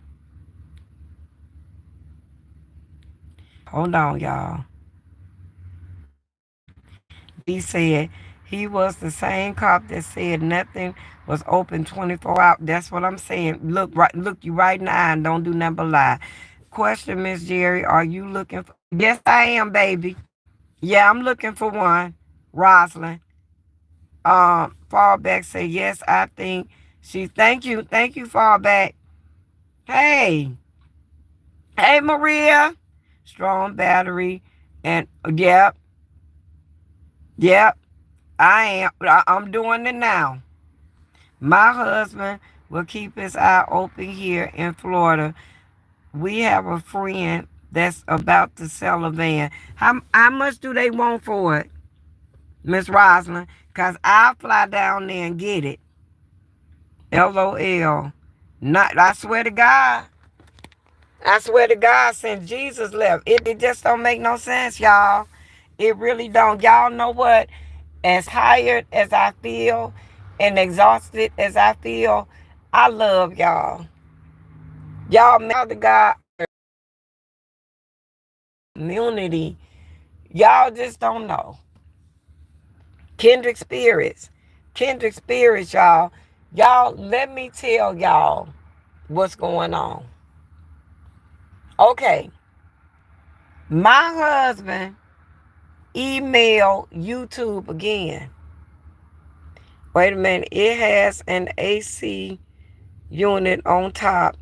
Hold on, y'all. He said he was the same cop that said nothing was open 24 hours. That's what I'm saying. Look you right now and don't do nothing but lie. Question, Miss Jerry, are you looking for? Yes, I am, baby. Yeah, I'm looking for one. Rosalind. Fallback say yes, I think she. Thank you, Fallback. Hey, Maria. Strong battery, and yep. I am. I'm doing it now. My husband will keep his eye open here in Florida. We have a friend that's about to sell a van. How much do they want for it, Miss Rosalind? Because I'll fly down there and get it. LOL. Not, I swear to God. I swear to God, since Jesus left, it just don't make no sense, y'all. It really don't. Y'all know what? As tired as I feel and exhausted as I feel, I love y'all. Y'all, the God community, y'all just don't know. Kindred spirits. Kindred spirits, y'all. Y'all, let me tell y'all what's going on. Okay. My husband emailed YouTube again. Wait a minute. It has an AC unit on top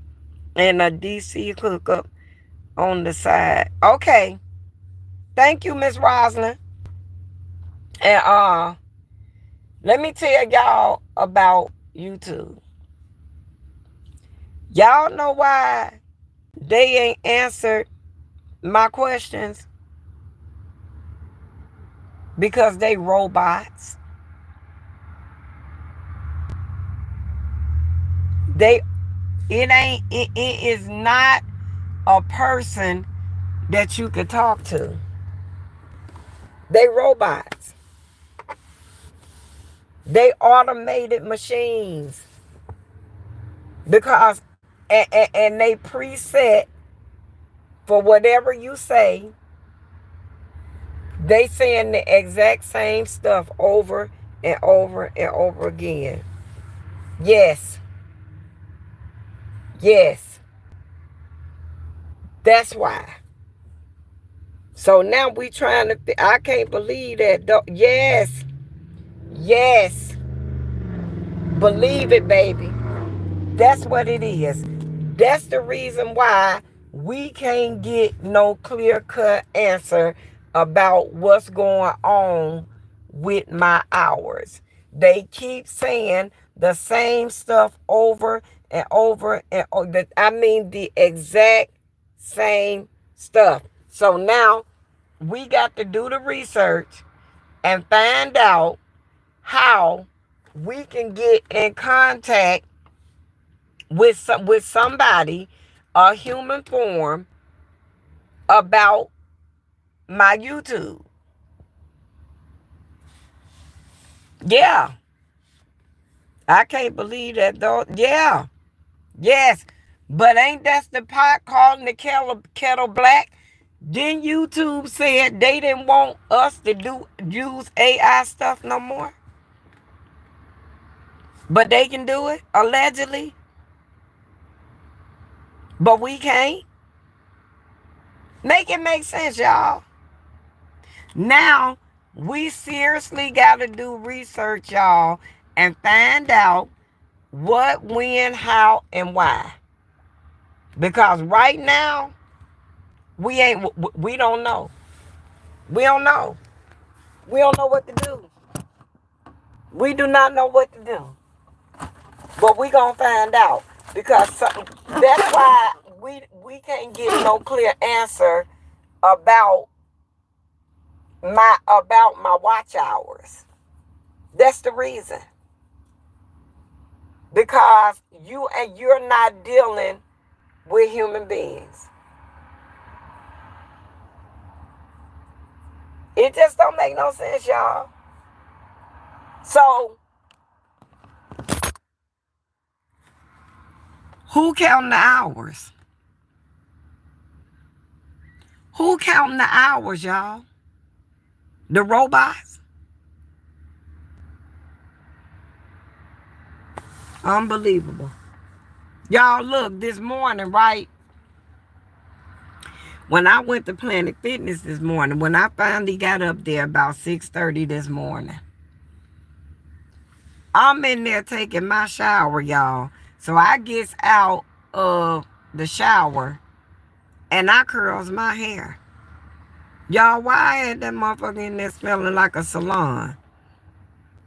and a DC hookup on the side. Okay. Thank you, Miss Rosalind. And let me tell y'all about YouTube. Y'all know why they ain't answered my questions? Because they robots. It is not a person that you could talk to. They robots. They automated machines. Because and they preset for whatever you say. They saying the exact same stuff over and over and over again. Yes. Yes. That's why. So now we trying to, I can't believe that. Yes. Yes. Believe it, baby. That's what it is. That's the reason why we can't get no clear-cut answer about what's going on with my hours. They keep saying the same stuff over and over and over. I mean, the exact same stuff. So now we got to do the research and find out how we can get in contact with somebody, a human form, about my YouTube. Yeah. I can't believe that though. Yeah. Yes. But ain't that the pot calling the kettle black? Then YouTube said they didn't want us to use AI stuff no more. But they can do it, allegedly. But we can't. Make it make sense, y'all. Now, we seriously got to do research, y'all, and find out what, when, how, and why. Because right now, we don't know. We don't know. We don't know what to do. We do not know what to do. But we going to find out. Because that's why we can't get no clear answer about my watch hours. That's the reason. Because you're not dealing with human beings. It just don't make no sense, y'all. So, who counting the hours? Who counting the hours, y'all? The robots? Unbelievable. Y'all, look, this morning, right? When I went to Planet Fitness this morning, when I finally got up there about 6:30 this morning, I'm in there taking my shower, y'all. So I gets out of the shower and I curls my hair. Y'all, why I had that motherfucker in there smelling like a salon?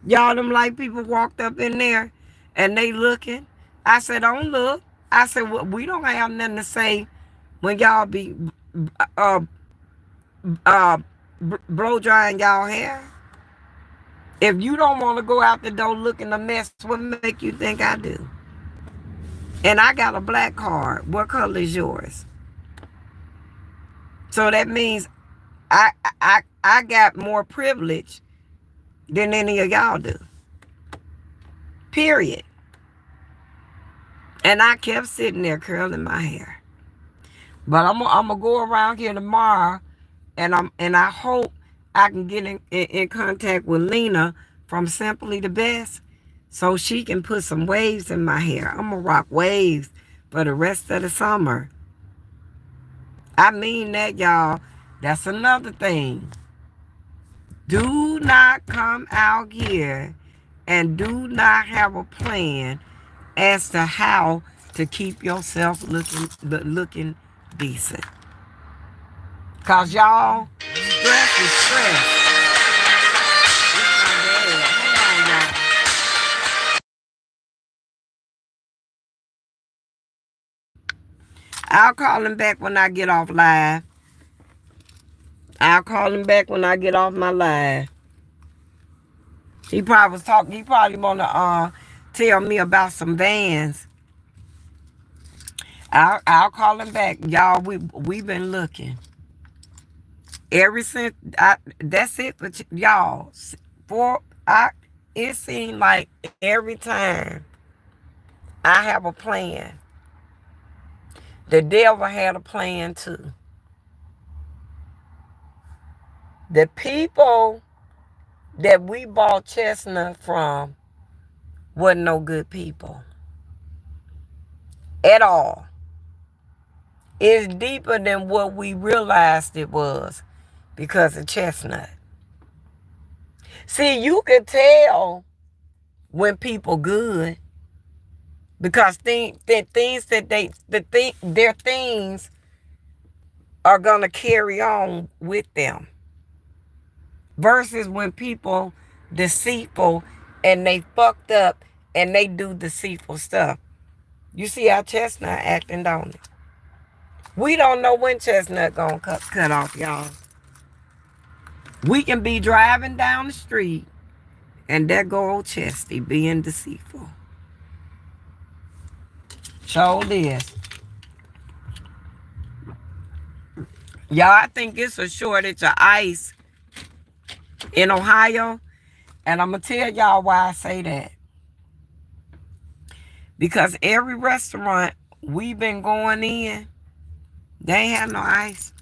Y'all, them like people walked up in there and they looking. I said, don't look. I said, well, we don't have nothing to say when y'all be blow drying y'all hair. If you don't want to go out the door looking a mess, what make you think I do? And I got a black card. What color is yours? So that means I got more privilege than any of y'all do. Period. And I kept sitting there curling my hair. But I'm gonna go around here tomorrow, and I hope I can get in contact with Lena from Simply the Best, so she can put some waves in my hair. I'm gonna rock waves for the rest of the summer. I mean that, y'all. That's another thing. Do not come out here and do not have a plan as to how to keep yourself looking decent. Cause y'all, stress is stress. It's my dad. Hold on, y'all. I'll call him back when I get off live. I'll call him back when I get off my live. He probably was talking. He probably wanna tell me about some vans. I'll call him back, y'all. We've been looking ever since. That's it for y'all. It seemed like every time I have a plan, the devil had a plan too. The people that we bought chestnut from wasn't no good people at all. It's deeper than what we realized it was because of chestnut. See, you can tell when people good because their things are gonna carry on with them. Versus when people deceitful and they fucked up and they do deceitful stuff. You see how chestnut acting, don't it? We don't know when chestnut gonna cut off, y'all. We can be driving down the street and there go old Chesty being deceitful. Show this. Y'all, I think it's a shortage of ice in Ohio. And I'm going to tell y'all why I say that. Because every restaurant we've been going in, they ain't have no ice.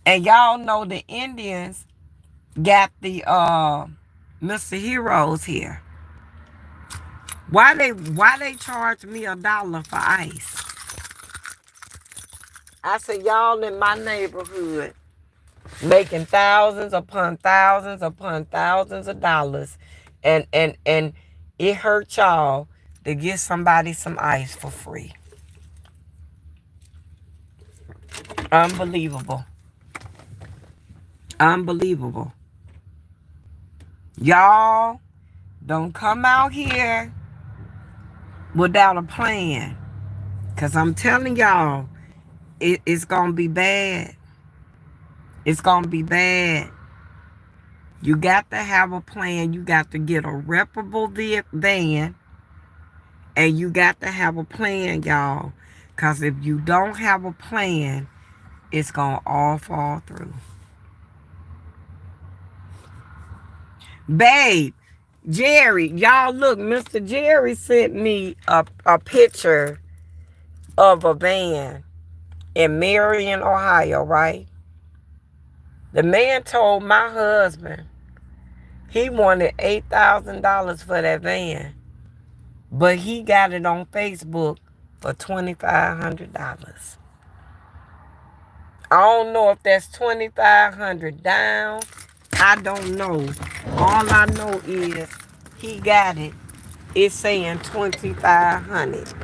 And y'all know the Indians got the Mr. Heroes here. Why they charge me $1 for ice? I said, y'all in my neighborhood making thousands upon thousands upon thousands of dollars, and it hurt y'all to give somebody some ice for free. Unbelievable. Unbelievable. Y'all don't come out here without a plan. Because I'm telling y'all, it's going to be bad. It's going to be bad. You got to have a plan. You got to get a reputable van. And you got to have a plan, y'all. Because if you don't have a plan, it's going to all fall through. Babe, Jerry, y'all look, Mr. Jerry sent me a picture of a van in Marion, Ohio, right? The man told my husband he wanted $8,000 for that van, but he got it on Facebook for $2,500. I don't know if that's $2,500 down. I don't know. All I know is he got it. It's saying $2,500.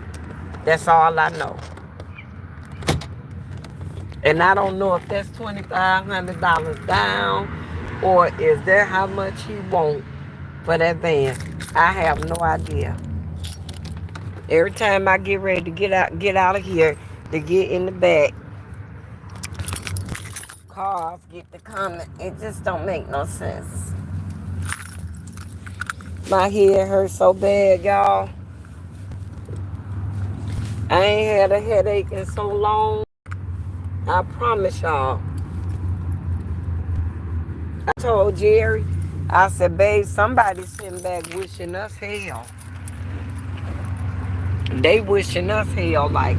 That's all I know. And I don't know if that's $2,500 down or is that how much he want for that van. I have no idea. Every time I get ready to get out of here to get in the back, cars get to coming. It just don't make no sense. My head hurts so bad, y'all. I ain't had a headache in so long. I promise y'all. I told Jerry, I said, babe, somebody's sitting back wishing us hell. They wishing us hell like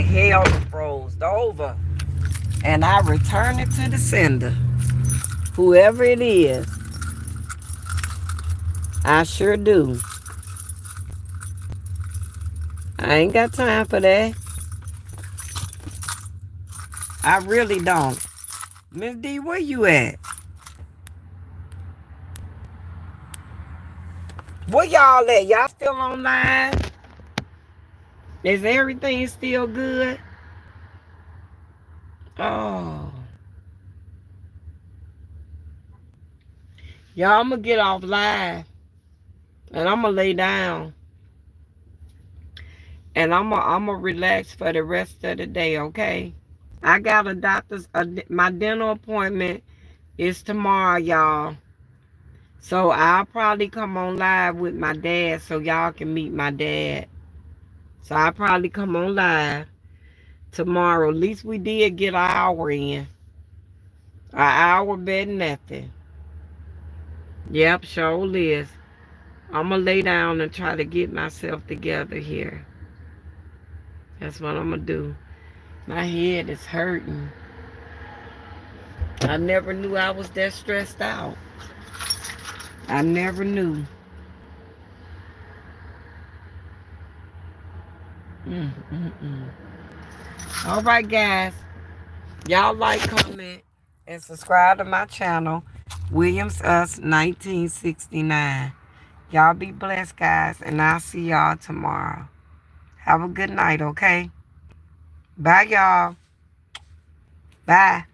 hell froze over. And I return it to the sender. Whoever it is. I sure do. I ain't got time for that. I really don't. Miss D, where you at? Where y'all at? Y'all still online? Is everything still good? Oh. Y'all, I'm going to get off live. And I'm going to lay down. And I'm going to relax for the rest of the day, okay? I got my dental appointment is tomorrow, y'all. So I'll probably come on live with my dad so y'all can meet my dad. So I'll probably come on live tomorrow. At least we did get an hour in. An hour better than nothing. Yep, sure is. I'm going to lay down and try to get myself together here. That's what I'm going to do. My head is hurting. I never knew I was that stressed out. I never knew. All right, guys. Y'all like, comment, and subscribe to my channel, Williams Us 1969. Y'all be blessed, guys, and I'll see y'all tomorrow. Have a good night, okay? Bye, y'all. Bye.